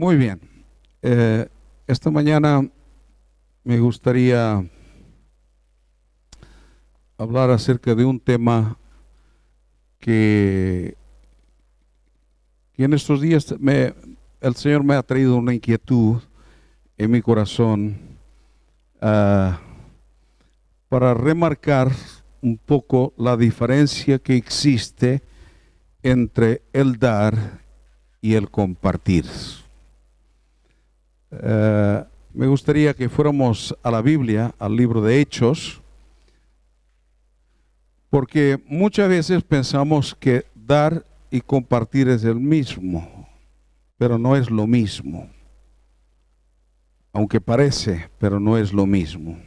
Muy bien. Esta mañana me gustaría hablar acerca de un tema que en estos días el Señor me ha traído una inquietud en mi corazón para remarcar un poco la diferencia que existe entre el dar y el compartir. Me gustaría que fuéramos a la Biblia, al libro de Hechos, porque muchas veces pensamos que dar y compartir es el mismo, pero no es lo mismo. Aunque parece, pero no es lo mismo.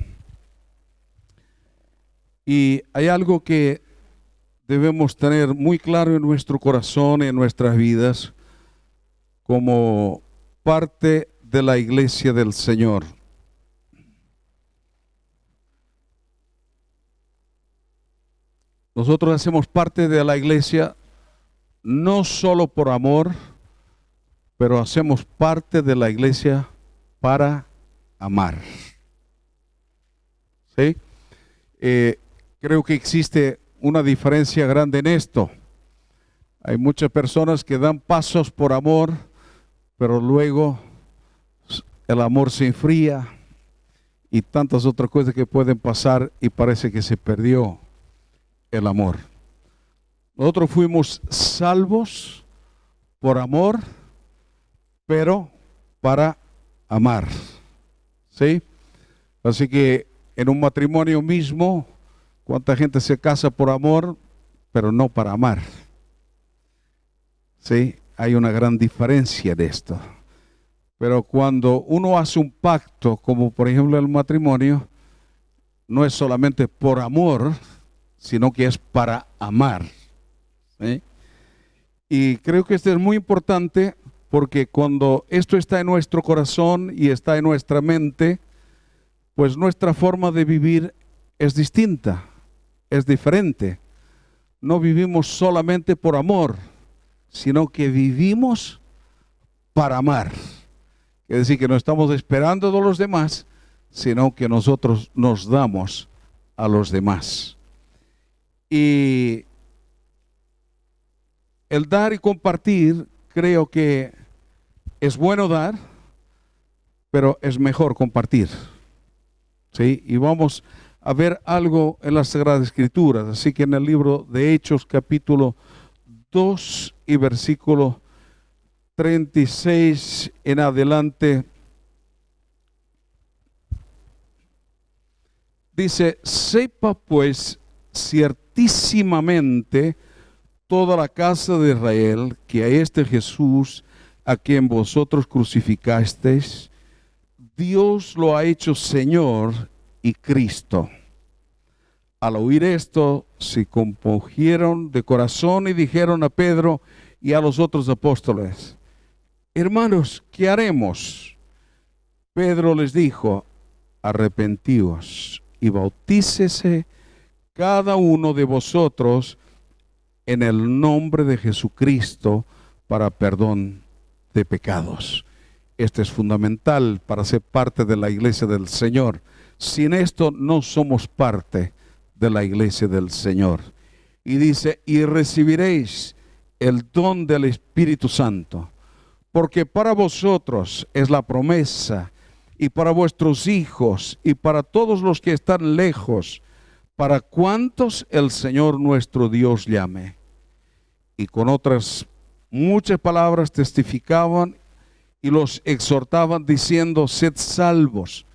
Y hay algo que debemos tener muy claro en nuestro corazón, en nuestras vidas, como parte de la iglesia del Señor. Nosotros hacemos parte de la iglesia no solo por amor, pero hacemos parte de la iglesia para amar. ¿Sí? Creo que existe una diferencia grande en esto. Hay muchas personas que dan pasos por amor, pero luego el amor se enfría y tantas otras cosas que pueden pasar y parece que se perdió el amor. Nosotros fuimos salvos por amor, pero para amar. ¿Sí? Así que en un matrimonio mismo, ¿cuánta gente se casa por amor, pero no para amar? ¿Sí? Hay una gran diferencia de esto. Pero cuando uno hace un pacto, como por ejemplo el matrimonio, no es solamente por amor, sino que es para amar. ¿Sí? Y creo que esto es muy importante porque cuando esto está en nuestro corazón y está en nuestra mente, pues nuestra forma de vivir es distinta, es diferente. No vivimos solamente por amor, sino que vivimos para amar. Es decir, que no estamos esperando de los demás, sino que nosotros nos damos a los demás. Y el dar y compartir, creo que es bueno dar, pero es mejor compartir. ¿Sí? Y vamos a ver algo en las Sagradas Escrituras. Así que en el libro de Hechos, capítulo 2 y versículo 36 en adelante, dice: sepa pues ciertísimamente toda la casa de Israel que a este Jesús, a quien vosotros crucificasteis, Dios lo ha hecho Señor y Cristo. Al oír esto, se compungieron de corazón y dijeron a Pedro y a los otros apóstoles: hermanos, ¿qué haremos? Pedro les dijo: arrepentíos y bautícese cada uno de vosotros en el nombre de Jesucristo para perdón de pecados. Esto es fundamental para ser parte de la iglesia del Señor. Sin esto no somos parte de la iglesia del Señor. Y dice: y recibiréis el don del Espíritu Santo, porque para vosotros es la promesa, y para vuestros hijos, y para todos los que están lejos, para cuantos el Señor nuestro Dios llame. Y con otras muchas palabras testificaban y los exhortaban diciendo: sed salvos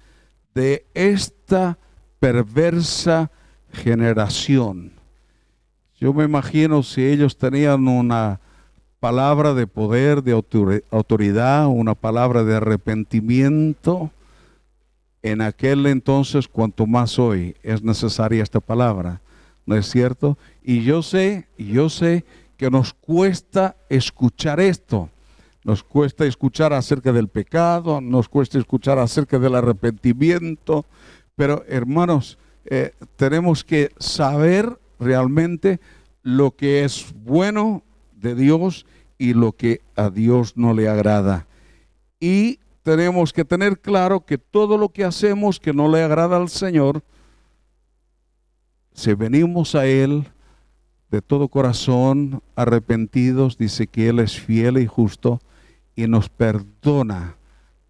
de esta perversa generación. Yo me imagino si ellos tenían una palabra de poder, de autoridad, una palabra de arrepentimiento, en aquel entonces, cuanto más hoy, es necesaria esta palabra, ¿no es cierto? Y yo sé que nos cuesta escuchar esto. Nos cuesta escuchar acerca del pecado, nos cuesta escuchar acerca del arrepentimiento, pero hermanos, tenemos que saber realmente lo que es bueno de Dios y lo que a Dios no le agrada. Y tenemos que tener claro que todo lo que hacemos que no le agrada al Señor, si venimos a Él de todo corazón, arrepentidos, dice que Él es fiel y justo y nos perdona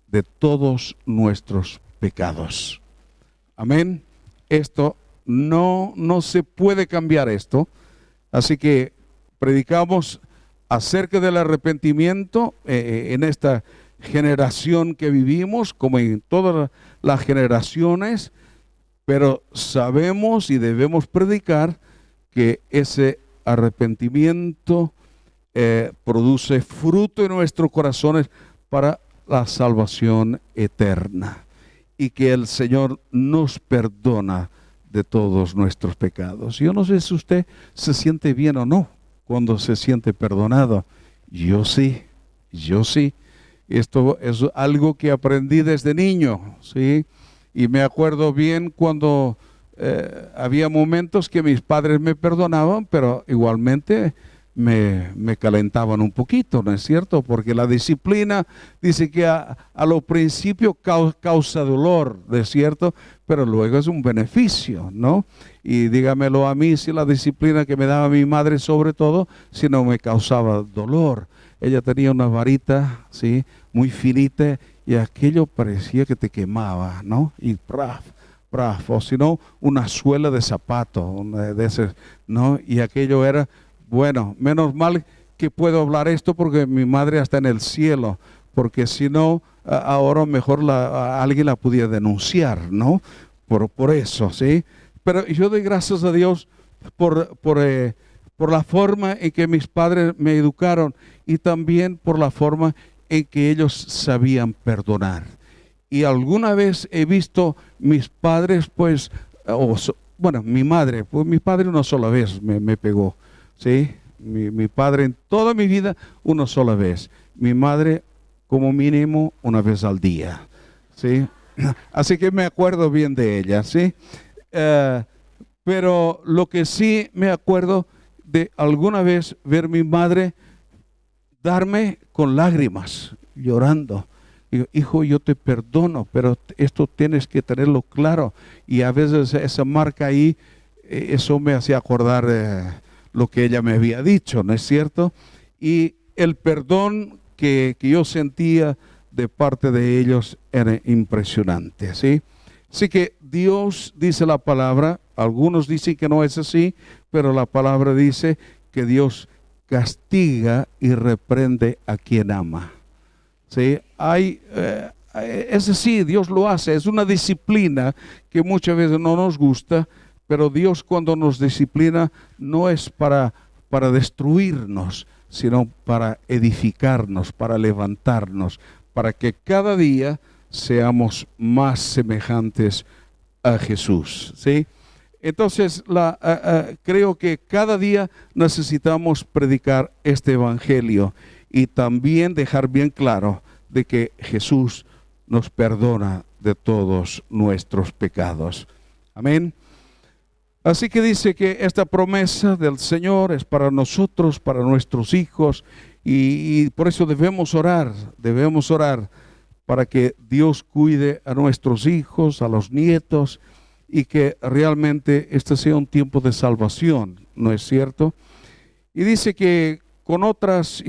de todos nuestros pecados. Amén. Esto no se puede cambiar esto. Así que predicamos acerca del arrepentimiento en esta generación que vivimos, como en todas las generaciones, pero sabemos y debemos predicar que ese arrepentimiento produce fruto en nuestros corazones para la salvación eterna, y que el Señor nos perdona de todos nuestros pecados. Yo no sé si usted se siente bien o no cuando se siente perdonado. Yo sí. Esto es algo que aprendí desde niño, ¿sí? Y me acuerdo bien cuando había momentos que mis padres me perdonaban, pero igualmente me calentaban un poquito, ¿no es cierto? Porque la disciplina dice que a lo principio causa dolor, ¿no es cierto? Pero luego es un beneficio, ¿no? Y dígamelo a mí, si la disciplina que me daba mi madre, sobre todo, si no me causaba dolor. Ella tenía una varita, ¿sí?, muy finita, y aquello parecía que te quemaba, ¿no? Y o si no, una suela de zapato, de ese, ¿no? Y aquello era, bueno, menos mal que puedo hablar esto porque mi madre está en el cielo, porque si no, ahora mejor alguien la pudiera denunciar, ¿no? Por eso, ¿sí? Pero yo doy gracias a Dios por la forma en que mis padres me educaron, y también por la forma en que ellos sabían perdonar. Y alguna vez he visto mis padres, pues, mi madre, pues mi padre una sola vez me pegó, ¿sí? Mi padre en toda mi vida una sola vez. Mi madre como mínimo una vez al día, ¿sí? Así que me acuerdo bien de ella, ¿sí? Pero lo que sí me acuerdo de alguna vez ver mi madre darme con lágrimas, llorando. Digo, hijo, yo te perdono, pero esto tienes que tenerlo claro. Y a veces esa marca ahí, eso me hacía acordar lo que ella me había dicho, ¿no es cierto? Y el perdón que yo sentía de parte de ellos era impresionante, ¿sí? Así que Dios, dice la palabra, algunos dicen que no es así, pero la palabra dice que Dios castiga y reprende a quien ama. ¿Sí? Es así, Dios lo hace, es una disciplina que muchas veces no nos gusta, pero Dios cuando nos disciplina no es para destruirnos, sino para edificarnos, para levantarnos, para que cada día seamos más semejantes a Jesús, ¿sí? Entonces, creo que cada día necesitamos predicar este evangelio y también dejar bien claro de que Jesús nos perdona de todos nuestros pecados. Amén. Así que dice que esta promesa del Señor es para nosotros, para nuestros hijos, y por eso debemos orar para que Dios cuide a nuestros hijos, a los nietos, y que realmente este sea un tiempo de salvación, ¿no es cierto? Y dice que con otras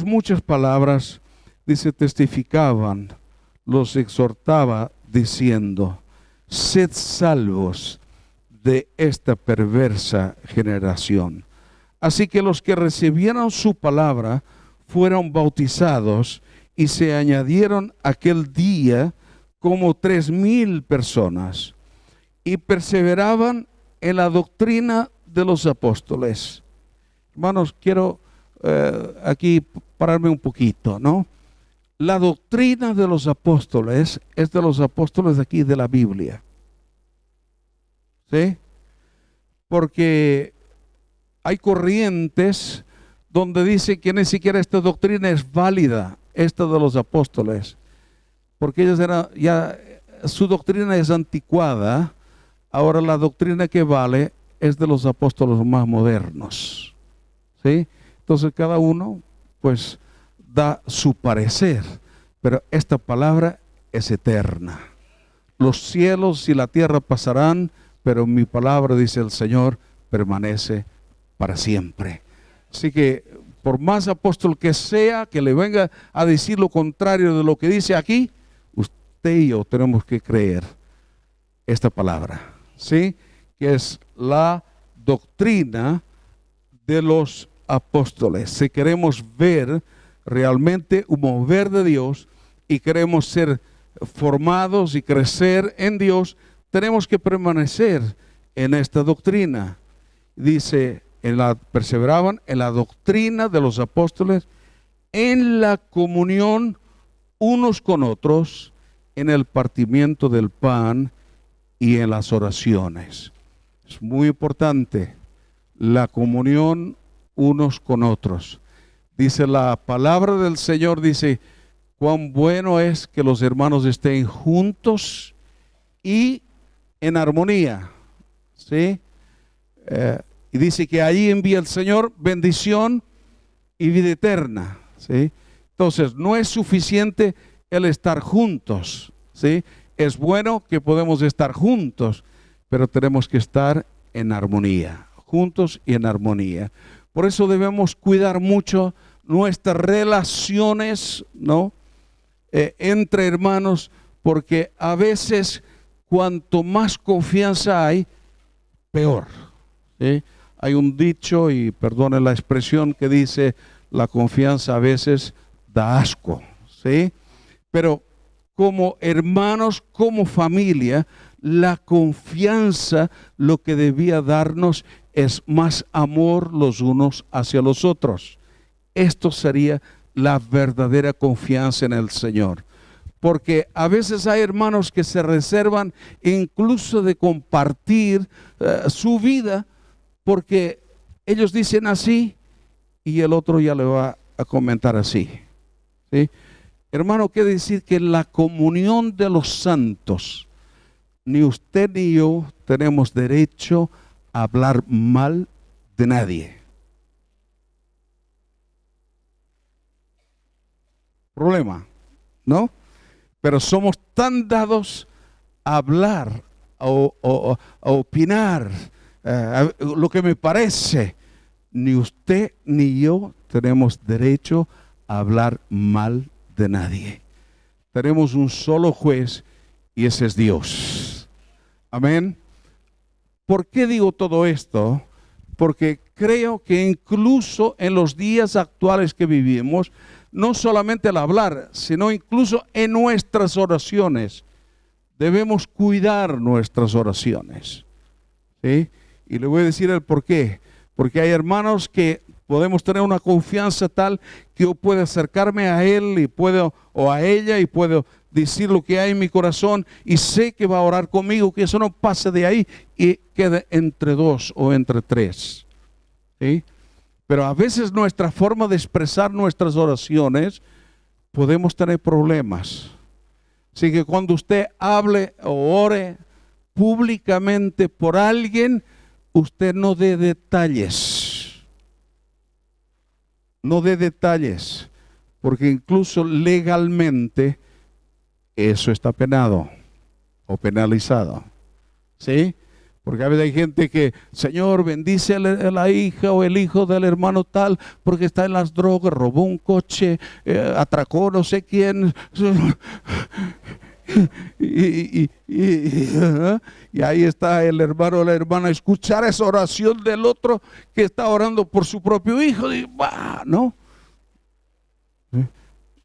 muchas palabras, dice, testificaban, los exhortaba diciendo, sed salvos de esta perversa generación. Así que los que recibieron su palabra fueron bautizados, y se añadieron aquel día como 3,000 personas, y perseveraban en la doctrina de los apóstoles. Hermanos, quiero aquí pararme un poquito, ¿no? La doctrina de los apóstoles es de los apóstoles de aquí de la Biblia, ¿sí? Porque hay corrientes donde dice que ni siquiera esta doctrina es válida, esta de los apóstoles, porque ellos su doctrina es anticuada. Ahora la doctrina que vale es de los apóstoles más modernos, ¿sí? Entonces cada uno pues da su parecer, pero esta palabra es eterna. Los cielos y la tierra pasarán, pero mi palabra, dice el Señor, permanece para siempre. Así que por más apóstol que sea, que le venga a decir lo contrario de lo que dice aquí, usted y yo tenemos que creer esta palabra, ¿sí? Que es la doctrina de los apóstoles. Si queremos ver realmente un mover de Dios y queremos ser formados y crecer en Dios, tenemos que permanecer en esta doctrina. Dice, perseveraban en la doctrina de los apóstoles, en la comunión unos con otros, en el partimiento del pan y en las oraciones. Es muy importante la comunión unos con otros. Dice la palabra del Señor, dice, cuán bueno es que los hermanos estén juntos y en armonía, ¿sí? Y dice que allí envía el Señor bendición y vida eterna, ¿sí? Entonces, no es suficiente el estar juntos, ¿sí? Es bueno que podemos estar juntos, pero tenemos que estar en armonía, juntos y en armonía. Por eso debemos cuidar mucho nuestras relaciones, ¿no? Entre hermanos, porque a veces cuanto más confianza hay, peor, ¿sí? Hay un dicho, y perdone la expresión, que dice, la confianza a veces da asco, ¿sí? Pero como hermanos, como familia, la confianza lo que debía darnos es más amor los unos hacia los otros. Esto sería la verdadera confianza en el Señor. Porque a veces hay hermanos que se reservan incluso de compartir su vida, porque ellos dicen así y el otro ya le va a comentar así, ¿sí? Hermano, quiere decir que la comunión de los santos, ni usted ni yo tenemos derecho a hablar mal de nadie. Problema, ¿no? Pero somos tan dados a hablar, a opinar, lo que me parece. Ni usted ni yo tenemos derecho a hablar mal de nadie. Tenemos un solo juez y ese es Dios. Amén. ¿Por qué digo todo esto? Porque creo que incluso en los días actuales que vivimos, no solamente al hablar, sino incluso en nuestras oraciones, debemos cuidar nuestras oraciones, ¿sí? Y le voy a decir el por qué. Porque hay hermanos que podemos tener una confianza tal que yo puedo acercarme a él y puedo, o a ella, y puedo decir lo que hay en mi corazón y sé que va a orar conmigo, que eso no pase de ahí y quede entre dos o entre tres, ¿sí? Pero a veces nuestra forma de expresar nuestras oraciones podemos tener problemas. Así que cuando usted hable o ore públicamente por alguien, usted no dé detalles. No dé detalles, porque incluso legalmente eso está penado o penalizado, ¿sí? Porque a veces hay gente que, Señor, bendice a la hija o el hijo del hermano tal, porque está en las drogas, robó un coche, atracó no sé quién. Y ahí está el hermano o la hermana, escuchar esa oración del otro que está orando por su propio hijo. Y, ¿no?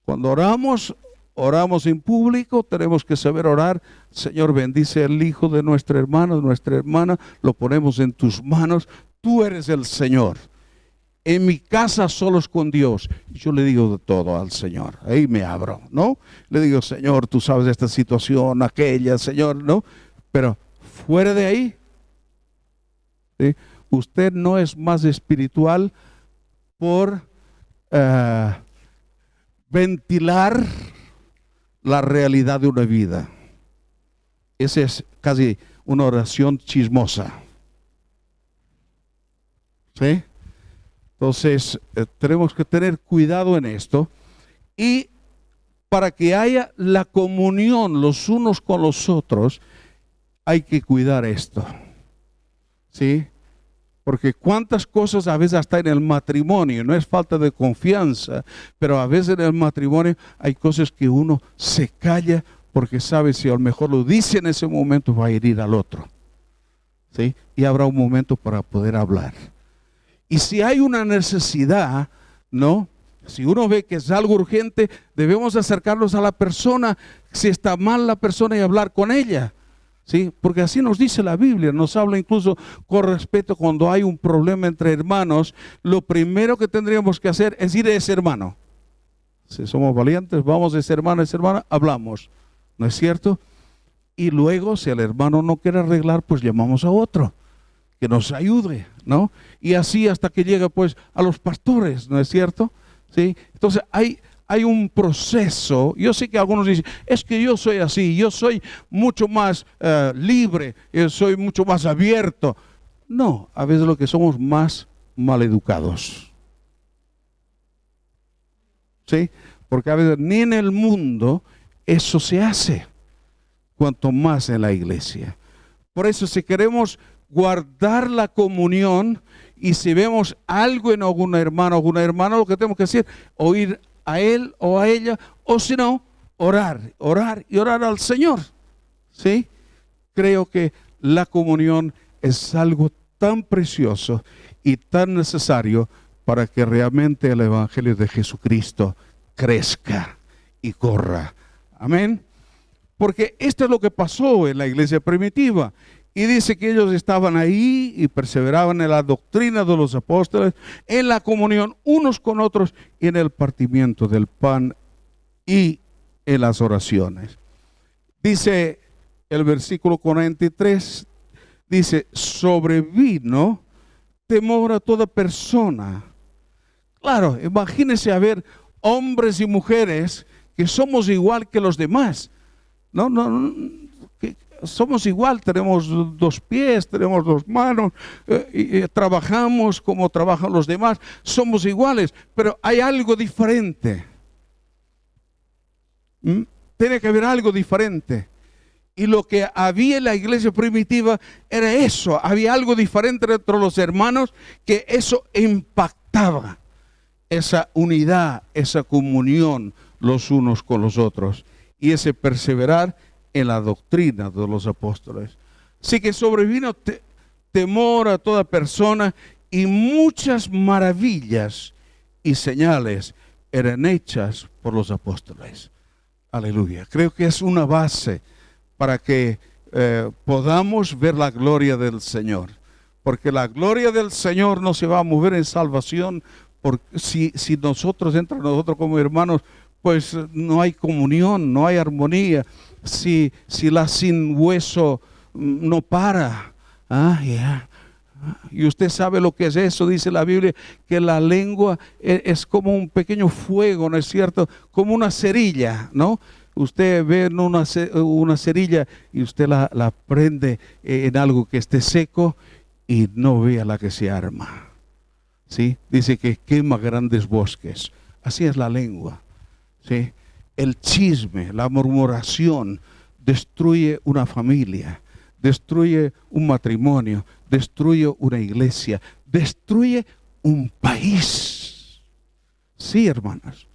Cuando oramos en público, tenemos que saber orar. Señor, bendice al hijo de nuestra hermana, lo ponemos en tus manos, tú eres el Señor. En mi casa solos con Dios, yo le digo de todo al Señor, ahí me abro, ¿no? Le digo, Señor, tú sabes de esta situación, aquella, Señor, ¿no? Pero fuera de ahí, ¿sí? Usted no es más espiritual por ventilar la realidad de una vida. Esa es casi una oración chismosa, ¿sí? Entonces, tenemos que tener cuidado en esto y para que haya la comunión los unos con los otros, hay que cuidar esto. ¿Sí? Porque cuántas cosas a veces hasta en el matrimonio, no es falta de confianza, pero a veces en el matrimonio hay cosas que uno se calla porque sabe si a lo mejor lo dice en ese momento va a herir al otro. ¿Sí? Y habrá un momento para poder hablar. Y si hay una necesidad, ¿no? Si uno ve que es algo urgente, debemos acercarnos a la persona, si está mal la persona, y hablar con ella. ¿Sí? Porque así nos dice la Biblia, nos habla incluso con respeto cuando hay un problema entre hermanos. Lo primero que tendríamos que hacer es ir a ese hermano. Si somos valientes, vamos a ese hermano, hablamos, ¿no es cierto? Y luego, si el hermano no quiere arreglar, pues llamamos a otro que nos ayude, ¿no? Y así hasta que llega pues a los pastores, ¿no es cierto? ¿Sí? Entonces hay un proceso. Yo sé que algunos dicen, es que yo soy así, yo soy mucho más libre, yo soy mucho más abierto. No, a veces lo que somos más maleducados. ¿Sí? Porque a veces ni en el mundo eso se hace, cuanto más en la iglesia. Por eso, si queremos guardar la comunión y si vemos algo en algún hermano o alguna hermana, lo que tenemos que hacer, oír a él o a ella, o si no, orar al Señor. ¿Sí? Creo que la comunión es algo tan precioso y tan necesario para que realmente el Evangelio de Jesucristo crezca y corra. Amén. Porque esto es lo que pasó en la iglesia primitiva. Y dice que ellos estaban ahí y perseveraban en la doctrina de los apóstoles, en la comunión unos con otros y en el partimiento del pan y en las oraciones. Dice el versículo 43, dice, sobrevino temor a toda persona. Claro, imagínense a ver hombres y mujeres que somos igual que los demás. No, que somos igual, tenemos dos pies, tenemos dos manos, y trabajamos como trabajan los demás, somos iguales, pero hay algo diferente. Tiene que haber algo diferente. Y lo que había en la iglesia primitiva era eso, había algo diferente entre los hermanos, que eso impactaba esa unidad, esa comunión los unos con los otros y ese perseverar en la doctrina de los apóstoles. Así que sobrevino temor a toda persona y muchas maravillas y señales eran hechas por los apóstoles. Aleluya. Creo que es una base para que podamos ver la gloria del Señor. Porque la gloria del Señor no se va a mover en salvación si nosotros, entre nosotros como hermanos, pues no hay comunión, no hay armonía. Si la sin hueso no para. Y usted sabe lo que es eso, dice la Biblia, que la lengua es como un pequeño fuego, ¿no es cierto? Como una cerilla, ¿no? Usted ve una cerilla y usted la prende en algo que esté seco y no vea la que se arma. ¿Sí? Dice que quema grandes bosques. Así es la lengua. ¿Sí? El chisme, la murmuración destruye una familia, destruye un matrimonio, destruye una iglesia, destruye un país. Sí, hermanas.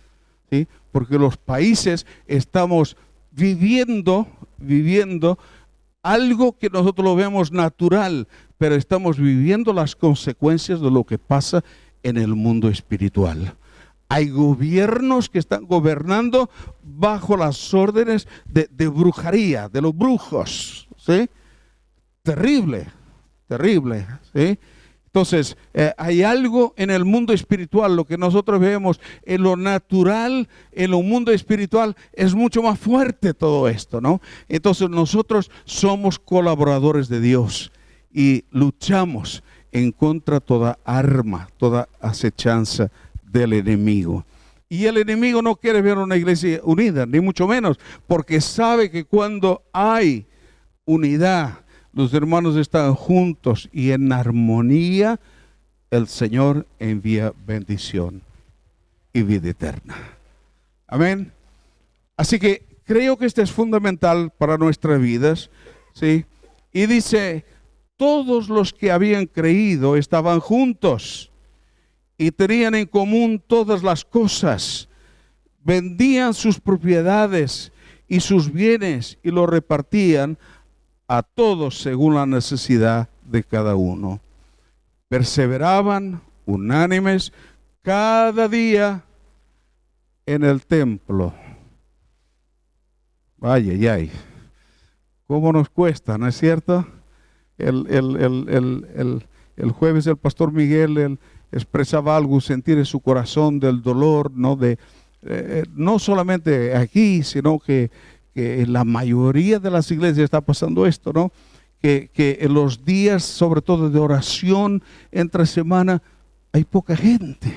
¿Sí? Porque los países estamos viviendo algo que nosotros lo vemos natural, pero estamos viviendo las consecuencias de lo que pasa en el mundo espiritual. Hay gobiernos que están gobernando bajo las órdenes de brujería, de los brujos, ¿sí? Terrible, ¿sí? Entonces, hay algo en el mundo espiritual, lo que nosotros vemos en lo natural, en lo mundo espiritual, es mucho más fuerte todo esto, ¿no? Entonces, nosotros somos colaboradores de Dios y luchamos en contra de toda arma, toda acechanza del enemigo. Y el enemigo no quiere ver una iglesia unida, ni mucho menos, porque sabe que cuando hay unidad, los hermanos están juntos y en armonía, el Señor envía bendición y vida eterna. Amén. Así que creo que esto es fundamental para nuestras vidas, ¿sí? Y dice, todos los que habían creído estaban juntos y tenían en común todas las cosas. Vendían sus propiedades y sus bienes y los repartían a todos según la necesidad de cada uno. Perseveraban unánimes cada día en el templo. Ay, ay, ay. ¿Cómo nos cuesta, no es cierto? El jueves el pastor Miguel él expresaba algo, sentir en su corazón del dolor, ¿no? No solamente aquí, sino que en la mayoría de las iglesias está pasando esto, ¿no? Que en los días, sobre todo de oración, entre semana, hay poca gente,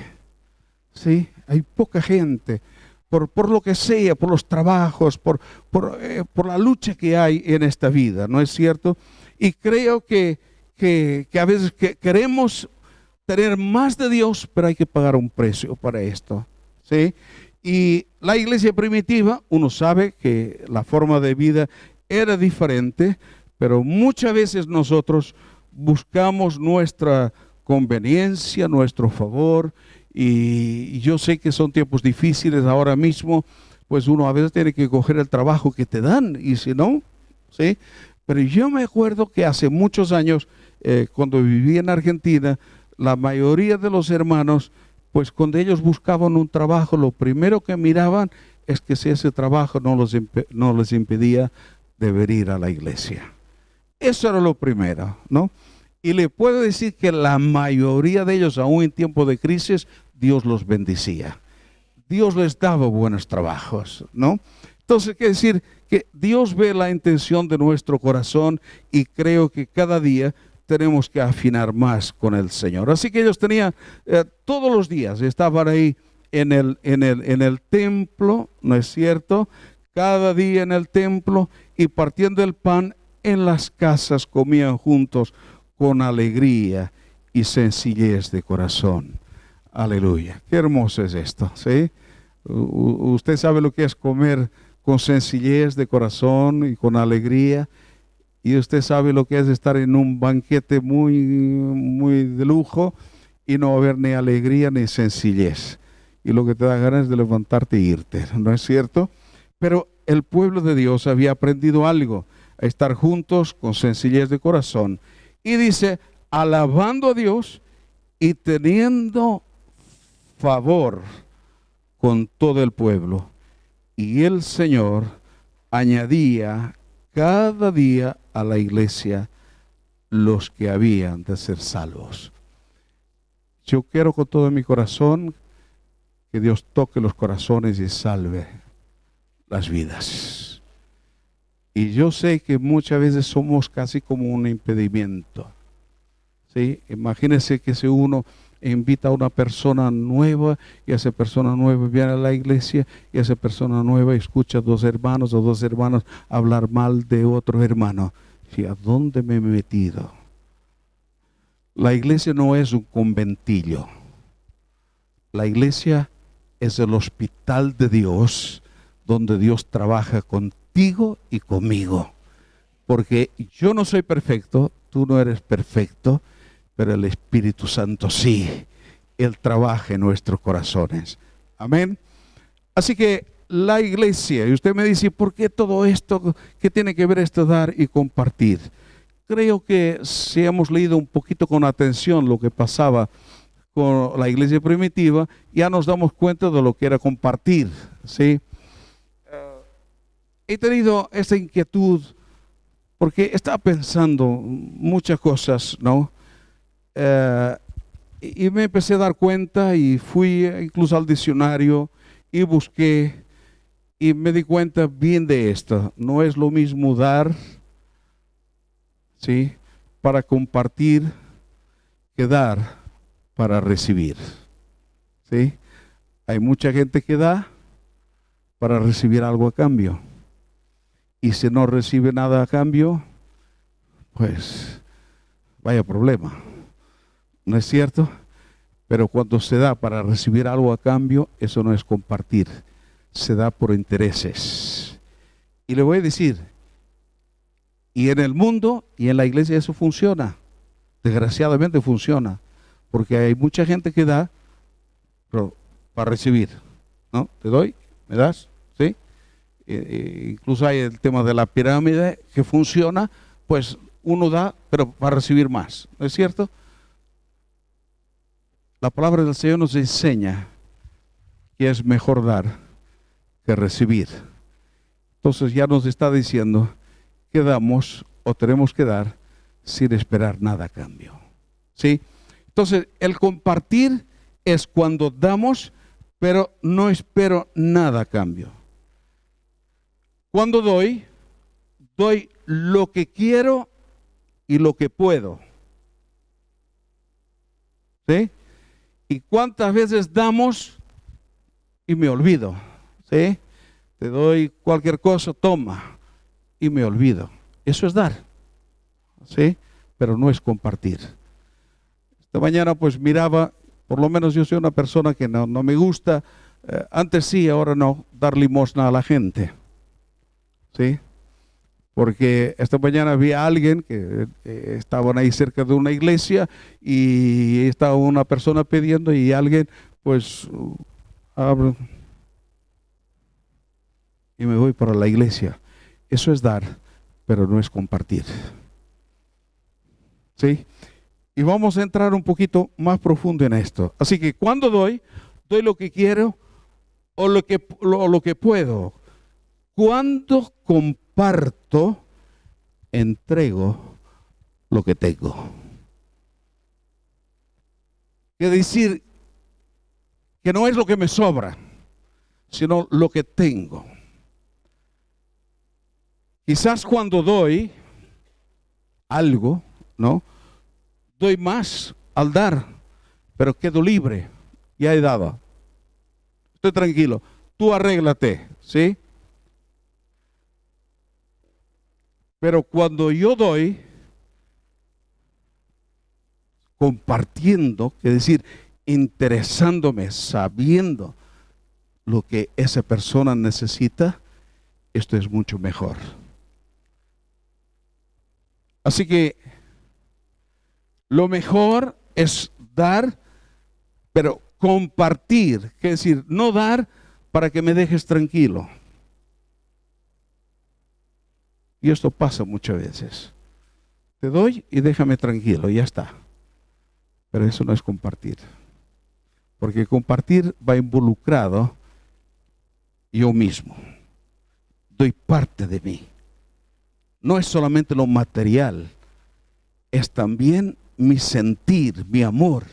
¿sí? Hay poca gente. Por lo que sea, por los trabajos, por la lucha que hay en esta vida, ¿no es cierto? Y creo que a veces queremos tener más de Dios, pero hay que pagar un precio para esto, ¿sí? Y la iglesia primitiva, uno sabe que la forma de vida era diferente, pero muchas veces nosotros buscamos nuestra conveniencia, nuestro favor, y yo sé que son tiempos difíciles ahora mismo, pues uno a veces tiene que coger el trabajo que te dan, y si no, ¿sí? Pero yo me acuerdo que hace muchos años, cuando viví en Argentina, la mayoría de los hermanos, pues cuando ellos buscaban un trabajo, lo primero que miraban es que si ese trabajo no les impedía de venir a la iglesia. Eso era lo primero, ¿no? Y le puedo decir que la mayoría de ellos, aún en tiempo de crisis, Dios los bendecía. Dios les daba buenos trabajos, ¿no? Entonces, quiere decir que Dios ve la intención de nuestro corazón y creo que cada día tenemos que afinar más con el Señor. Así que ellos tenían, todos los días estaban ahí en el templo, ¿no es cierto? Cada día en el templo y partiendo el pan en las casas comían juntos con alegría y sencillez de corazón. Aleluya. Qué hermoso es esto, ¿sí? Usted sabe lo que es comer con sencillez de corazón y con alegría. Y usted sabe lo que es estar en un banquete muy, muy de lujo y no haber ni alegría ni sencillez. Y lo que te da ganas es de levantarte e irte, ¿no es cierto? Pero el pueblo de Dios había aprendido algo, a estar juntos con sencillez de corazón. Y dice, alabando a Dios y teniendo favor con todo el pueblo. Y el Señor añadía cada día a la iglesia los que habían de ser salvos. Yo quiero con todo mi corazón que Dios toque los corazones y salve las vidas. Y yo sé que muchas veces somos casi como un impedimento, ¿sí? Imagínense que si uno invita a una persona nueva y esa persona nueva viene a la iglesia y esa persona nueva escucha a dos hermanos o dos hermanos hablar mal de otro hermano. ¿Sí? ¿A dónde me he metido? La iglesia no es un conventillo. La iglesia es el hospital de Dios, donde Dios trabaja contigo y conmigo. Porque yo no soy perfecto, tú no eres perfecto, pero el Espíritu Santo sí. Él trabaja en nuestros corazones. Amén. Así que la iglesia, y usted me dice, ¿por qué todo esto? ¿Qué tiene que ver esto dar y compartir? Creo que si hemos leído un poquito con atención lo que pasaba con la iglesia primitiva, ya nos damos cuenta de lo que era compartir, ¿sí? He tenido esta inquietud porque estaba pensando muchas cosas, ¿no? Y me empecé a dar cuenta y fui incluso al diccionario y busqué y me di cuenta bien de esto. No es lo mismo dar, ¿sí?, para compartir que dar para recibir, ¿sí? Hay mucha gente que da para recibir algo a cambio. Y si no recibe nada a cambio, pues vaya problema. ¿No es cierto? Pero cuando se da para recibir algo a cambio, eso no es compartir, se da por intereses. Y le voy a decir, y en el mundo y en la iglesia eso funciona. Desgraciadamente funciona. Porque hay mucha gente que da pero para recibir, ¿no? Te doy, me das, ¿sí? Incluso hay el tema de la pirámide que funciona, pues uno da, pero para recibir más, ¿no es cierto? La palabra del Señor nos enseña que es mejor dar que recibir. Entonces ya nos está diciendo que damos o tenemos que dar sin esperar nada a cambio, ¿sí? Entonces el compartir es cuando damos, pero no espero nada a cambio. Cuando doy lo que quiero y lo que puedo, ¿sí? ¿Y cuántas veces damos y me olvido? ¿Sí? Te doy cualquier cosa, toma, y me olvido. Eso es dar, ¿sí? Pero no es compartir. Esta mañana pues miraba, por lo menos yo soy una persona que no me gusta, antes sí, ahora no, dar limosna a la gente, ¿sí? Porque esta mañana vi a alguien que estaban ahí cerca de una iglesia y estaba una persona pidiendo y alguien pues abre y me voy para la iglesia. Eso es dar, pero no es compartir, ¿sí? Y vamos a entrar un poquito más profundo en esto. Así que cuando doy lo que quiero o lo que puedo. Cuando comparto, entrego lo que tengo. Quiere decir que no es lo que me sobra, sino lo que tengo. Quizás cuando doy algo, ¿no? Doy más al dar, pero quedo libre. Ya he dado. Estoy tranquilo. Tú arréglate, ¿sí? Pero cuando yo doy, compartiendo, es decir, interesándome, sabiendo lo que esa persona necesita, esto es mucho mejor. Así que lo mejor es dar, pero compartir, es decir, no dar para que me dejes tranquilo. Y esto pasa muchas veces. Te doy y déjame tranquilo, ya está. Pero eso no es compartir. Porque compartir va involucrado yo mismo. Doy parte de mí. No es solamente lo material, es también mi sentir, mi amor,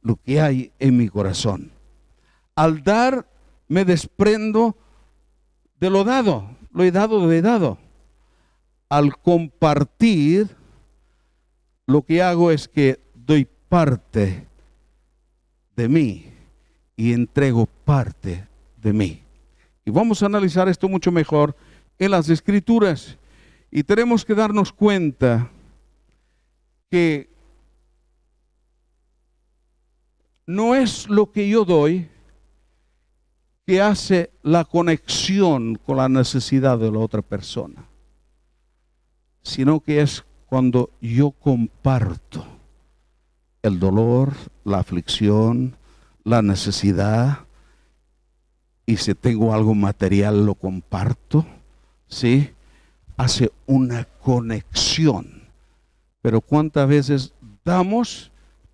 lo que hay en mi corazón. Al dar, me desprendo de lo dado. Lo he dado. Al compartir, lo que hago es que doy parte de mí y entrego parte de mí. Y vamos a analizar esto mucho mejor en las Escrituras. Y tenemos que darnos cuenta que no es lo que yo doy que hace la conexión con la necesidad de la otra persona, sino que es cuando yo comparto el dolor, la aflicción, la necesidad, y si tengo algo material lo comparto, ¿sí? Hace una conexión. Pero ¿cuántas veces damos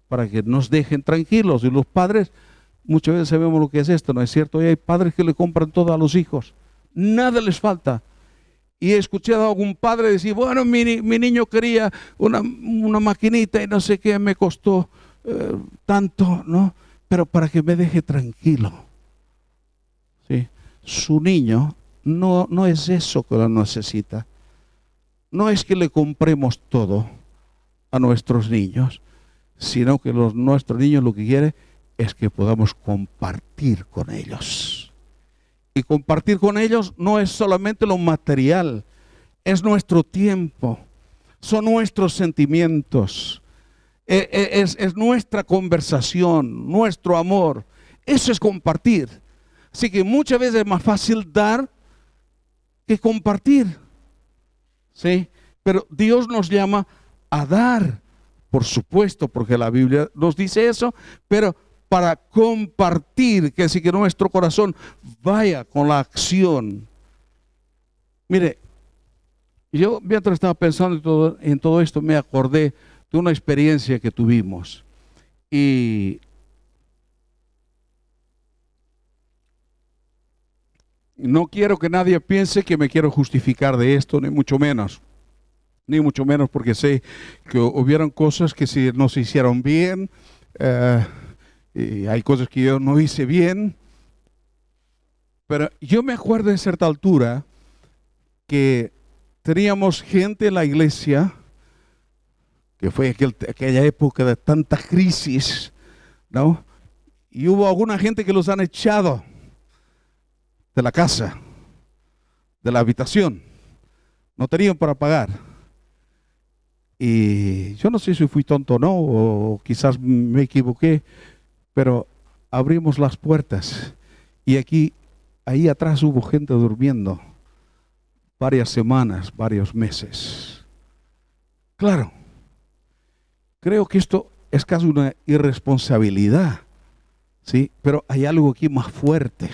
para que nos dejen tranquilos? Y los padres, muchas veces sabemos lo que es esto, ¿no es cierto? Y hay padres que le compran todo a los hijos, nada les falta. Y he escuchado a algún padre decir, bueno, mi niño quería una maquinita y no sé qué, me costó tanto, ¿no? Pero para que me deje tranquilo. ¿Sí? Su niño no es eso que lo necesita. No es que le compremos todo a nuestros niños, sino que nuestros niños lo que quieren es que podamos compartir con ellos. Y compartir con ellos no es solamente lo material, es nuestro tiempo, son nuestros sentimientos, es nuestra conversación, nuestro amor. Eso es compartir. Así que muchas veces es más fácil dar que compartir. ¿Sí? Pero Dios nos llama a dar, por supuesto, porque la Biblia nos dice eso, pero para compartir, que así que nuestro corazón vaya con la acción. Mire, yo mientras estaba pensando en todo esto, me acordé de una experiencia que tuvimos. Y no quiero que nadie piense que me quiero justificar de esto, ni mucho menos. Ni mucho menos, porque sé que hubieron cosas que no se hicieron bien, y hay cosas que yo no hice bien. Pero yo me acuerdo en cierta altura que teníamos gente en la iglesia, que fue aquella época de tanta crisis, ¿no? Y hubo alguna gente que los han echado de la casa, de la habitación. No tenían para pagar. Y yo no sé si fui tonto o no, o quizás me equivoqué, pero abrimos las puertas y ahí atrás hubo gente durmiendo varias semanas, varios meses. Claro, creo que esto es casi una irresponsabilidad, ¿sí? Pero hay algo aquí más fuerte,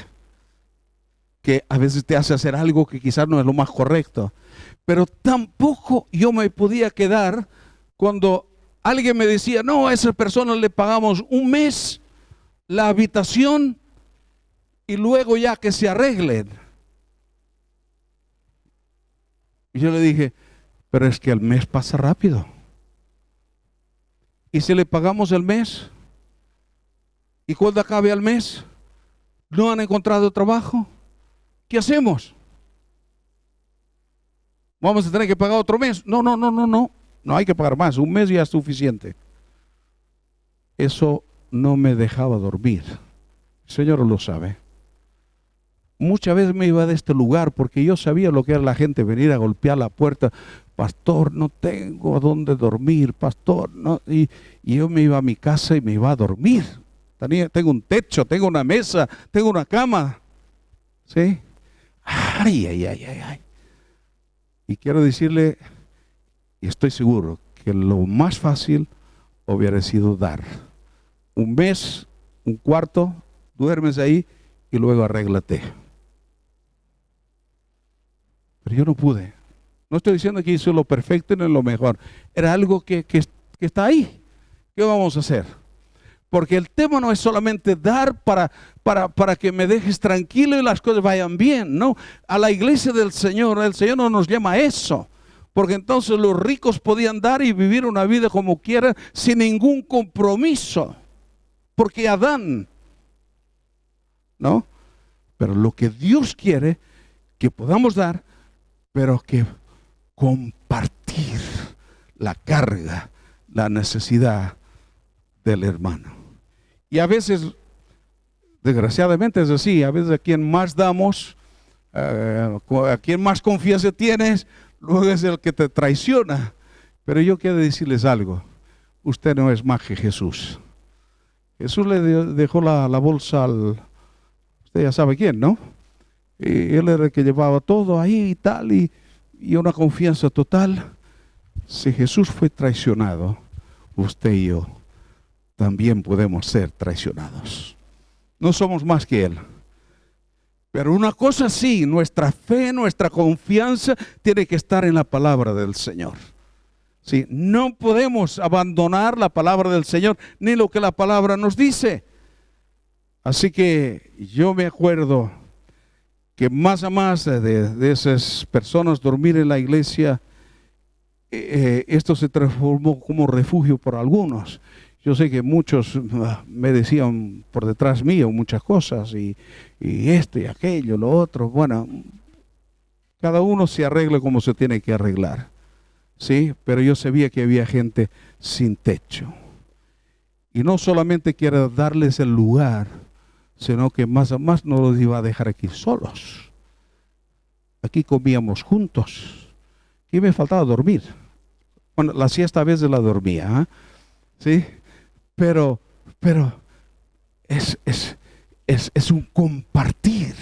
que a veces te hace hacer algo que quizás no es lo más correcto. Pero tampoco yo me podía quedar cuando alguien me decía, no, a esa persona le pagamos un mes la habitación y luego ya que se arreglen. Y yo le dije, pero es que el mes pasa rápido. ¿Y si le pagamos el mes? ¿Y cuando acabe el mes no han encontrado trabajo? ¿Qué hacemos? ¿Vamos a tener que pagar otro mes? No, no hay que pagar más, un mes ya es suficiente. Eso no me dejaba dormir. El Señor lo sabe. Muchas veces me iba de este lugar porque yo sabía lo que era la gente venir a golpear la puerta. Pastor, no tengo a dónde dormir, pastor. No. Y yo me iba a mi casa y me iba a dormir. Tengo un techo, tengo una mesa, tengo una cama. ¿Sí? Ay. Y quiero decirle, y estoy seguro, que lo más fácil hubiera sido dar. Un mes, un cuarto, duermes ahí y luego arréglate. Pero yo no pude. No estoy diciendo que hice lo perfecto ni lo mejor. Era algo que está ahí. ¿Qué vamos a hacer? Porque el tema no es solamente dar para que me dejes tranquilo y las cosas vayan bien, ¿no? A la iglesia del Señor, el Señor no nos llama a eso. Porque entonces los ricos podían dar y vivir una vida como quieran sin ningún compromiso. Porque Adán, ¿no? Pero lo que Dios quiere, que podamos dar, pero que compartir la carga, la necesidad del hermano. Y a veces, desgraciadamente es así, a veces a quien más damos, a quien más confianza tienes, luego es el que te traiciona. Pero yo quiero decirles algo, usted no es más que Jesús. Jesús le dejó la bolsa usted ya sabe quién, ¿no? Y él era el que llevaba todo ahí y tal, y una confianza total. Si Jesús fue traicionado, usted y yo también podemos ser traicionados. No somos más que Él. Pero una cosa sí, nuestra fe, nuestra confianza tiene que estar en la palabra del Señor. Sí, no podemos abandonar la palabra del Señor, ni lo que la palabra nos dice. Así que yo me acuerdo que más a más de esas personas dormir en la iglesia, esto se transformó como refugio por algunos. Yo sé que muchos me decían por detrás mío muchas cosas, y esto y aquello, lo otro. Bueno, cada uno se arregla como se tiene que arreglar, ¿sí? Pero yo sabía que había gente sin techo. Y no solamente quiero darles el lugar, sino que más a más no los iba a dejar aquí solos. Aquí comíamos juntos. Aquí me faltaba dormir. Bueno, la siesta a veces la dormía, ¿sí? Pero es un compartir.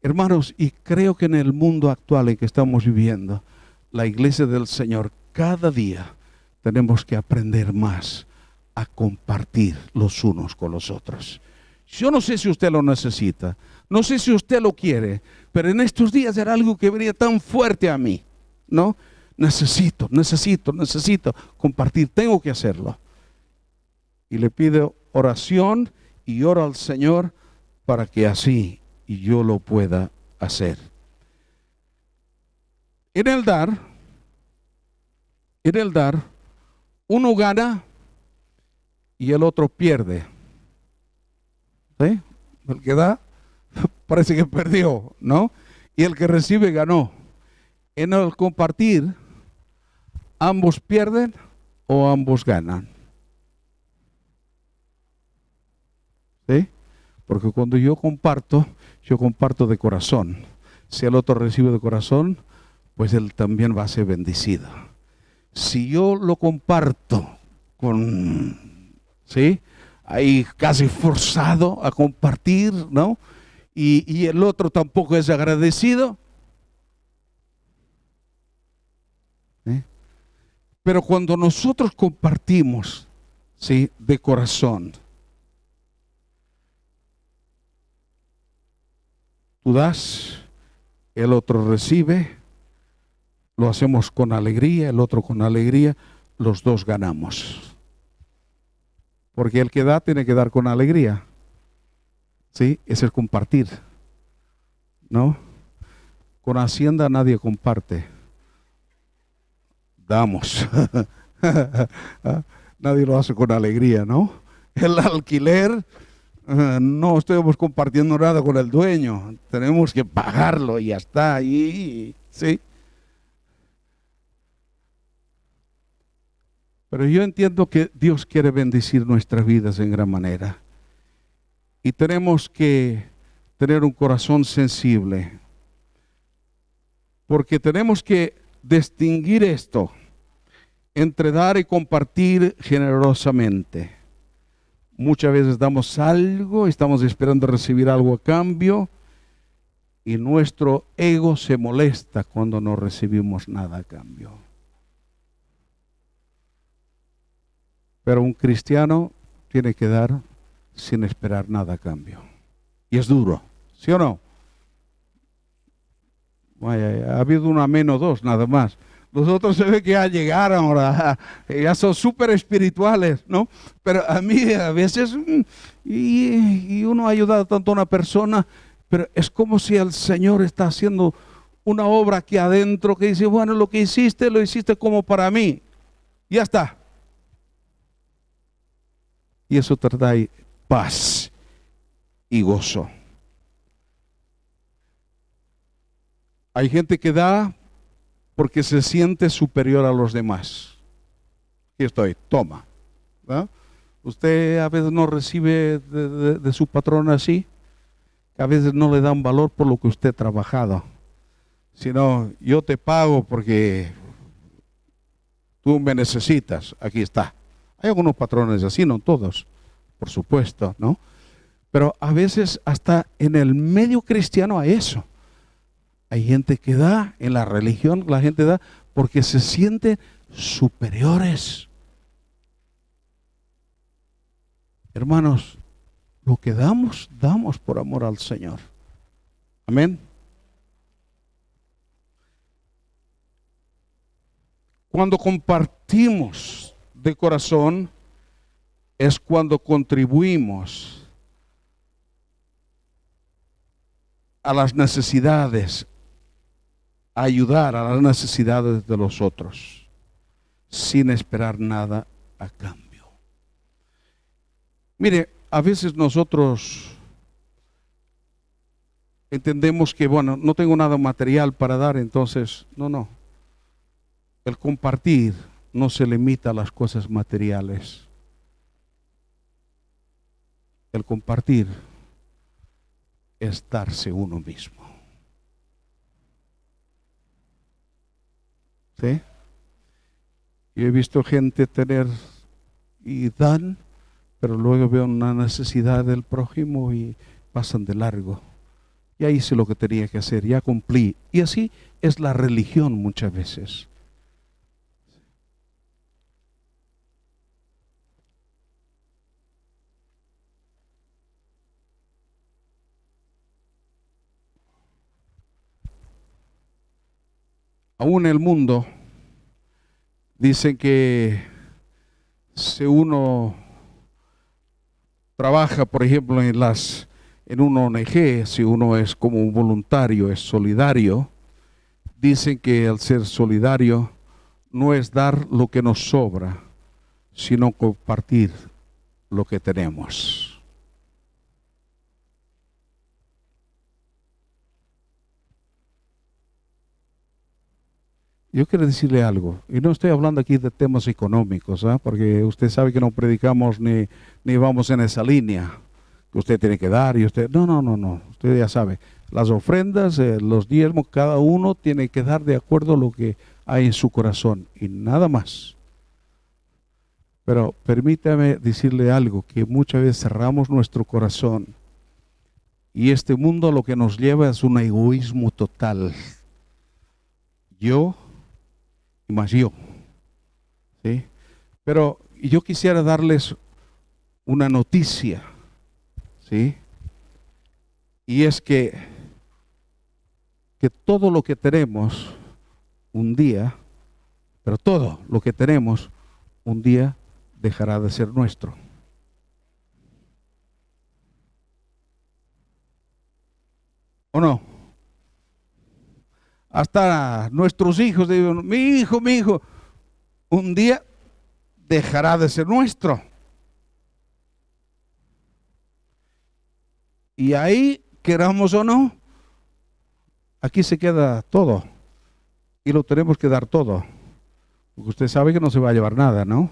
Hermanos, y creo que en el mundo actual en que estamos viviendo, la iglesia del Señor, cada día tenemos que aprender más a compartir los unos con los otros. Yo no sé si usted lo necesita, no sé si usted lo quiere, pero en estos días era algo que venía tan fuerte a mí, ¿no? Necesito compartir, tengo que hacerlo. Y le pido oración y oro al Señor para que así yo lo pueda hacer. En el dar, uno gana y el otro pierde. ¿Sí? El que da parece que perdió, ¿no? Y el que recibe ganó. En el compartir, ¿ambos pierden o ambos ganan? ¿Sí? Porque cuando yo comparto de corazón. Si el otro recibe de corazón, pues él también va a ser bendecido. Si yo lo comparto ¿sí? Ahí casi forzado a compartir, ¿no? Y el otro tampoco es agradecido. ¿Sí? Pero cuando nosotros compartimos, ¿sí? De corazón, tú das, el otro recibe, lo hacemos con alegría, el otro con alegría, los dos ganamos. Porque el que da tiene que dar con alegría. ¿Sí? Es el compartir, ¿no? Con hacienda nadie comparte. Damos. Nadie lo hace con alegría, ¿no? El alquiler, no estamos compartiendo nada con el dueño. Tenemos que pagarlo y ya está. ¿Sí? Pero yo entiendo que Dios quiere bendecir nuestras vidas en gran manera. Y tenemos que tener un corazón sensible. Porque tenemos que distinguir esto entre dar y compartir generosamente. Muchas veces damos algo, estamos esperando recibir algo a cambio y nuestro ego se molesta cuando no recibimos nada a cambio. Pero un cristiano tiene que dar sin esperar nada a cambio. Y es duro, ¿sí o no? Ha habido un amén o dos nada más. Los otros se ve que ya llegaron ahora, ya son súper espirituales, ¿no? Pero a mí a veces, y uno ha ayudado tanto a una persona, pero es como si el Señor está haciendo una obra aquí adentro que dice, bueno, lo que hiciste, lo hiciste como para mí. Ya está. Y eso te trae paz y gozo. Hay gente que da porque se siente superior a los demás. Aquí estoy, toma. ¿No? Usted a veces no recibe de su patrón así, a veces no le dan valor por lo que usted ha trabajado, sino yo te pago porque tú me necesitas, aquí está. Hay algunos patrones así, no todos, por supuesto, ¿no? Pero a veces hasta en el medio cristiano hay eso. Hay gente que da, en la religión la gente da porque se siente superiores. Hermanos, lo que damos, damos por amor al Señor. Amén. Cuando compartimos de corazón, es cuando contribuimos a las necesidades, a ayudar a las necesidades de los otros, sin esperar nada a cambio. Mire, a veces nosotros entendemos que, bueno, no tengo nada material para dar, entonces, no. El compartir no se limita a las cosas materiales. El compartir es darse uno mismo. ¿Sí? Yo he visto gente tener y dan, pero luego veo una necesidad del prójimo y pasan de largo. Ya hice lo que tenía que hacer, ya cumplí. Y así es la religión muchas veces. Aún en el mundo dicen que si uno trabaja, por ejemplo, en una ONG, si uno es como un voluntario, es solidario, dicen que el ser solidario no es dar lo que nos sobra, sino compartir lo que tenemos. Yo quiero decirle algo, y no estoy hablando aquí de temas económicos, porque usted sabe que no predicamos ni vamos en esa línea, que usted tiene que dar y usted, no, usted ya sabe, las ofrendas, los diezmos, cada uno tiene que dar de acuerdo a lo que hay en su corazón y nada más. Pero permítame decirle algo, que muchas veces cerramos nuestro corazón y este mundo lo que nos lleva es un egoísmo total. Yo y más yo, ¿sí? Pero yo quisiera darles una noticia, ¿sí? Y es que todo lo que tenemos un día, pero todo lo que tenemos un día dejará de ser nuestro. ¿O no? Hasta nuestros hijos digan, mi hijo, un día dejará de ser nuestro. Y ahí, queramos o no, aquí se queda todo. Y lo tenemos que dar todo. Porque usted sabe que no se va a llevar nada, ¿no?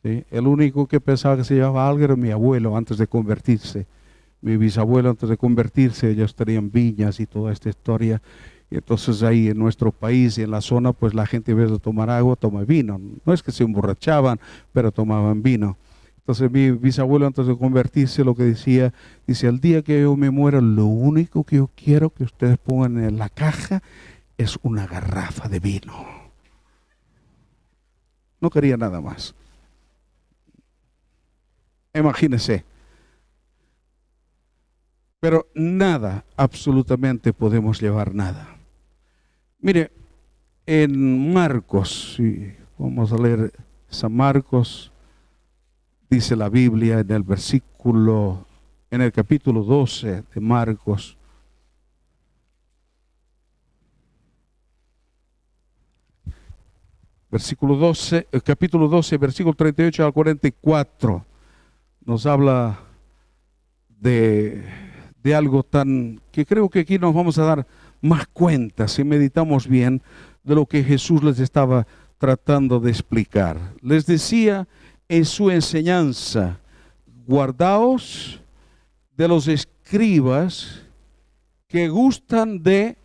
¿Sí? El único que pensaba que se llevaba algo era mi abuelo antes de convertirse. Mi bisabuelo antes de convertirse, ellos tenían viñas y toda esta historia. Y entonces ahí en nuestro país y en la zona, pues la gente en vez de tomar agua, toma vino. No es que se emborrachaban, pero tomaban vino. Entonces mi bisabuelo antes de convertirse lo que decía, dice, el día que yo me muera, lo único que yo quiero que ustedes pongan en la caja es una garrafa de vino. No quería nada más. Imagínense. Pero nada, absolutamente podemos llevar nada. Mire, en Marcos, sí, vamos a leer San Marcos, dice la Biblia en el capítulo 12 de Marcos. Capítulo 12, versículo 38 al 44, nos habla de algo tan, que creo que aquí nos vamos a dar más cuenta si meditamos bien de lo que Jesús les estaba tratando de explicar. Les decía en su enseñanza, guardaos de los escribas que gustan de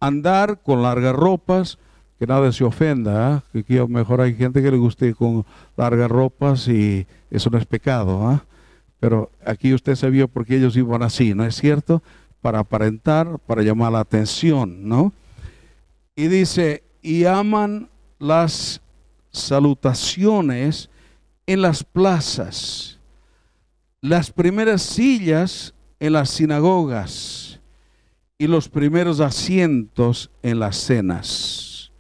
andar con largas ropas, que nada se ofenda, que aquí a lo mejor hay gente que le guste con largas ropas y eso no es pecado, pero aquí usted se vio porque ellos iban así, ¿no es cierto? Para aparentar, para llamar la atención, ¿no? Y dice, y aman las salutaciones en las plazas, las primeras sillas en las sinagogas y los primeros asientos en las cenas,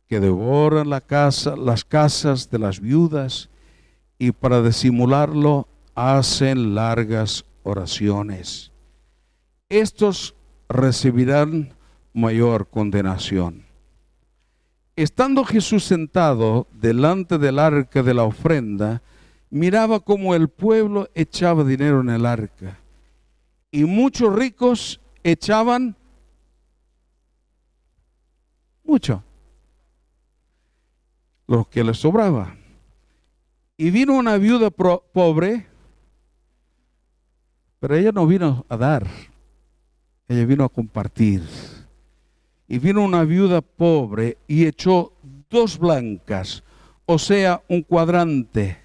que devoran las casas de las viudas y para disimularlo hacen largas oraciones. Estos recibirán mayor condenación. Estando Jesús sentado delante del arca de la ofrenda, miraba cómo el pueblo echaba dinero en el arca, y muchos ricos echaban mucho, lo que les sobraba. Y vino una viuda pobre, pero ella no vino a dar, ella vino a compartir. Y vino una viuda pobre y echó 2 blancas, o sea, un cuadrante,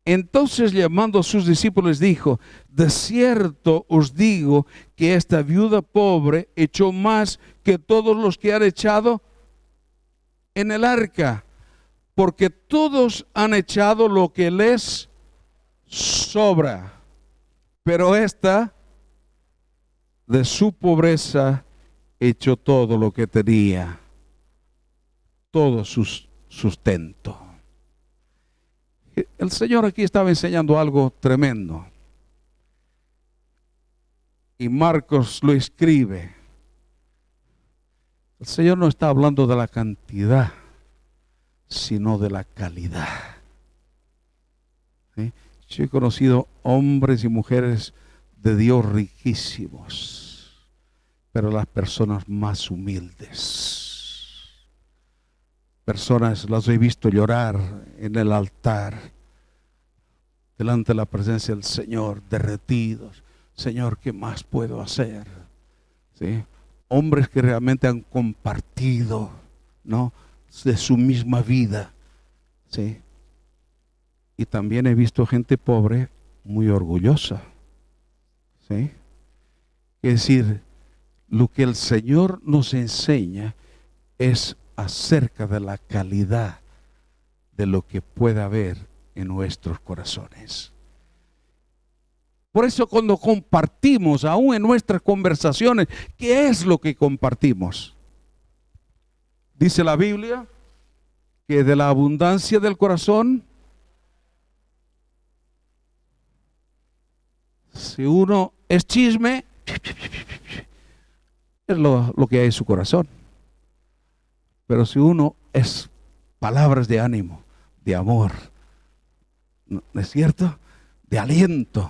Entonces, llamando a sus discípulos, dijo: de cierto os digo que esta viuda pobre echó más que todos los que han echado en el arca, porque todos han echado lo que les sobra, pero esta de su pobreza echó todo lo que tenía, todo su sustento. El Señor aquí estaba enseñando algo tremendo. Y Marcos lo escribe. El Señor no está hablando de la cantidad, sino de la calidad. ¿Sí? Yo he conocido hombres y mujeres de Dios riquísimos, pero las personas más humildes. Personas las he visto llorar en el altar, delante de la presencia del Señor, derretidos. Señor, ¿qué más puedo hacer? ¿Sí? Hombres que realmente han compartido, ¿no?, de su misma vida. ¿Sí? Y también he visto gente pobre muy orgullosa. ¿Sí? Es decir, lo que el Señor nos enseña es acerca de la calidad de lo que pueda haber en nuestros corazones. Por eso cuando compartimos, aún en nuestras conversaciones, ¿qué es lo que compartimos? Dice la Biblia que de la abundancia del corazón, si uno es chisme, es lo que hay en su corazón. Pero si uno es palabras de ánimo, de amor, ¿no es cierto?, de aliento,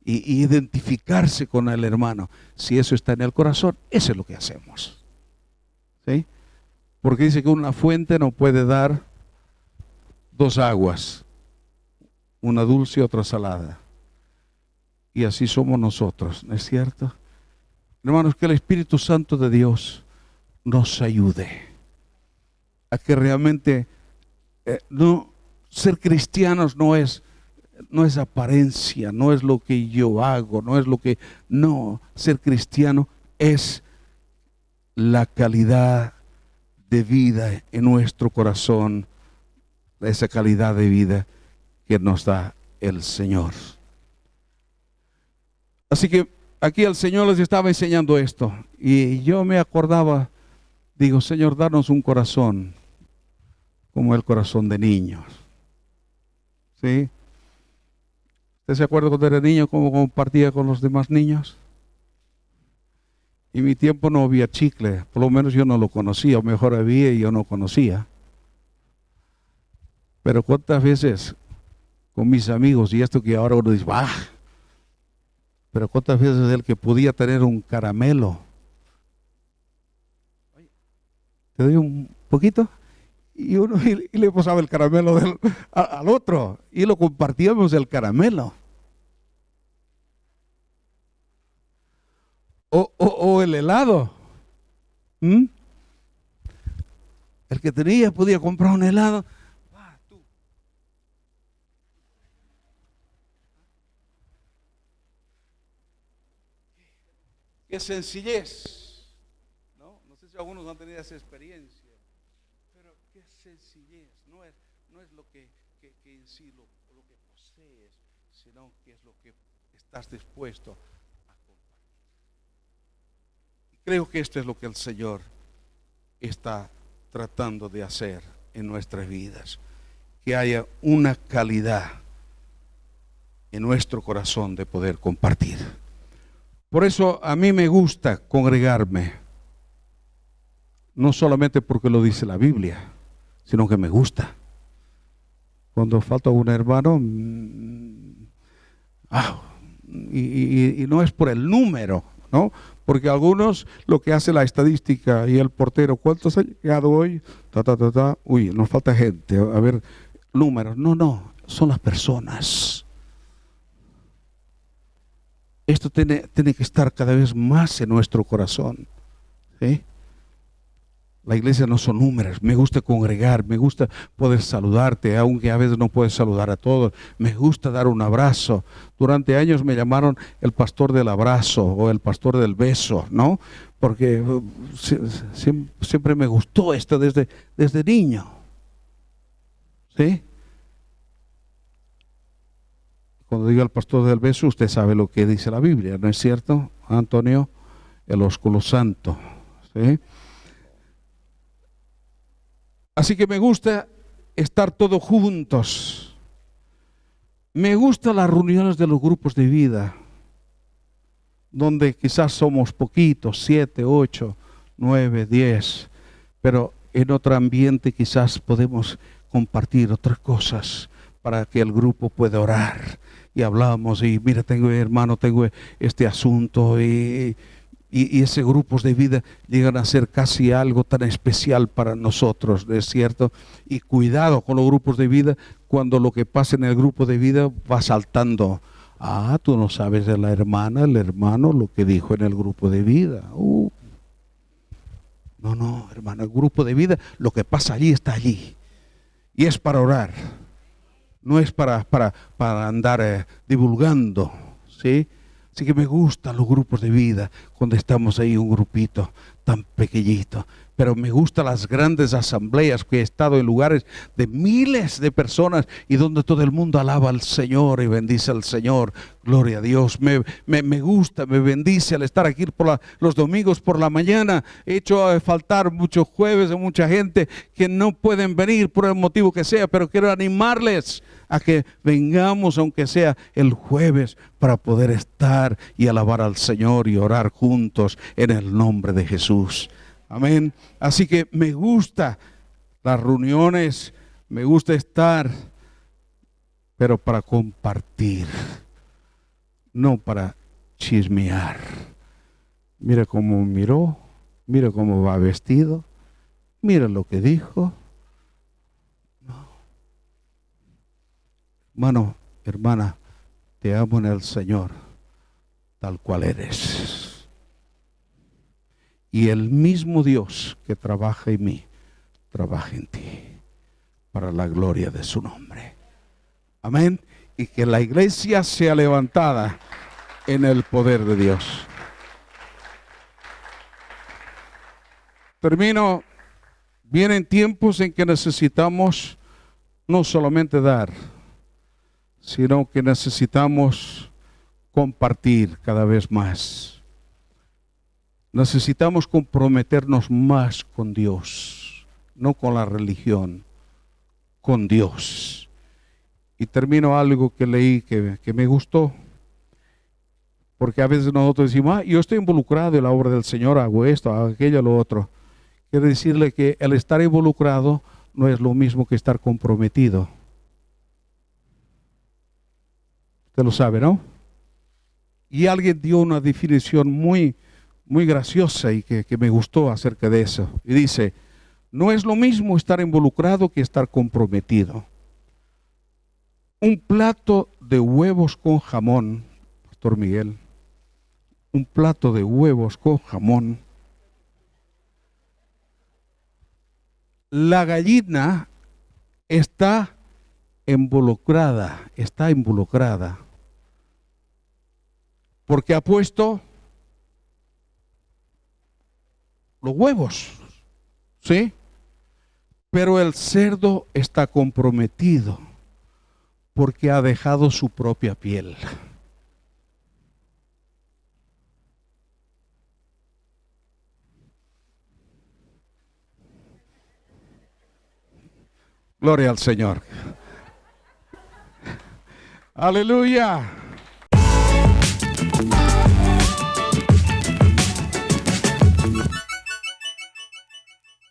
y identificarse con el hermano, si eso está en el corazón, eso es lo que hacemos. ¿Sí? Porque dice que una fuente no puede dar dos aguas, una dulce y otra salada. Y así somos nosotros, ¿no es cierto? Hermanos, que el Espíritu Santo de Dios nos ayude a que realmente no ser cristianos no es apariencia, no es lo que yo hago, no, ser cristiano es la calidad de vida en nuestro corazón, esa calidad de vida que nos da el Señor. Así que aquí el Señor les estaba enseñando esto, y yo me acordaba, digo: Señor, danos un corazón como el corazón de niños. ¿Sí? ¿Usted se acuerda cuando era niño cómo compartía con los demás niños? En mi tiempo no había chicle, por lo menos yo no lo conocía, o mejor había y yo no conocía. Pero cuántas veces con mis amigos, y esto que ahora uno dice, pero cuántas veces el que podía tener un caramelo, te doy un poquito, y uno y le pasaba el caramelo al otro, y lo compartíamos el caramelo. O el helado. El que tenía podía comprar un helado. Qué sencillez. No sé si algunos han tenido esa experiencia, pero qué sencillez. No es lo que en sí lo que posees, sino que es lo que estás dispuesto a compartir. Y creo que esto es lo que el Señor está tratando de hacer en nuestras vidas, que haya una calidad en nuestro corazón de poder compartir. Por eso a mí me gusta congregarme, no solamente porque lo dice la Biblia, sino que me gusta. Cuando falta un hermano, y no es por el número, ¿no? Porque algunos, lo que hace la estadística y el portero, ¿cuántos han llegado hoy? Uy, nos falta gente, a ver, números. No, son las personas. Esto tiene que estar cada vez más en nuestro corazón, ¿sí? La iglesia no son números, me gusta congregar, me gusta poder saludarte, aunque a veces no puedes saludar a todos, me gusta dar un abrazo. Durante años me llamaron el pastor del abrazo o el pastor del beso, ¿no? Porque siempre me gustó esto desde niño, ¿sí? Cuando digo el pastor del beso, usted sabe lo que dice la Biblia, ¿no es cierto, Antonio? El ósculo santo, ¿sí? Así que me gusta estar todos juntos. Me gustan las reuniones de los grupos de vida, donde quizás somos poquitos, 7, 8, 9, 10, pero en otro ambiente quizás podemos compartir otras cosas para que el grupo pueda orar. Y hablamos, y mira, hermano, tengo este asunto, y ese grupos de vida llegan a ser casi algo tan especial para nosotros, ¿no es cierto? Y cuidado con los grupos de vida, cuando lo que pasa en el grupo de vida va saltando. Ah, tú no sabes de la hermana, el hermano, lo que dijo en el grupo de vida. No, hermano, el grupo de vida, lo que pasa allí está allí. Y es para orar. No es para andar divulgando, ¿sí? Así que me gustan los grupos de vida, cuando estamos ahí un grupito tan pequeñito. Pero me gustan las grandes asambleas, que he estado en lugares de miles de personas y donde todo el mundo alaba al Señor y bendice al Señor. Gloria a Dios. Me gusta, me bendice al estar aquí los domingos por la mañana. He hecho faltar muchos jueves a mucha gente que no pueden venir por el motivo que sea, pero quiero animarles a que vengamos, aunque sea el jueves, para poder estar y alabar al Señor y orar juntos en el nombre de Jesús. Amén. Así que me gusta las reuniones, me gusta estar, pero para compartir, no para chismear. Mira cómo miró, mira cómo va vestido, mira lo que dijo. Hermano, hermana, te amo en el Señor, tal cual eres. Y el mismo Dios que trabaja en mí, trabaja en ti, para la gloria de su nombre. Amén. Y que la iglesia sea levantada en el poder de Dios. Termino. Vienen tiempos en que necesitamos no solamente dar, sino que necesitamos compartir cada vez más. Necesitamos comprometernos más con Dios, no con la religión, con Dios. Y termino algo que leí que me gustó, porque a veces nosotros decimos, yo estoy involucrado en la obra del Señor, hago esto, hago aquello, lo otro. Quiero decirle que el estar involucrado no es lo mismo que estar comprometido. Usted lo sabe, ¿no? Y alguien dio una definición muy graciosa y que me gustó acerca de eso. Y dice, no es lo mismo estar involucrado que estar comprometido. Un plato de huevos con jamón, Pastor Miguel, un plato de huevos con jamón. La gallina está involucrada, porque ha puesto los huevos, ¿sí? Pero el cerdo está comprometido porque ha dejado su propia piel. Gloria al Señor. Aleluya.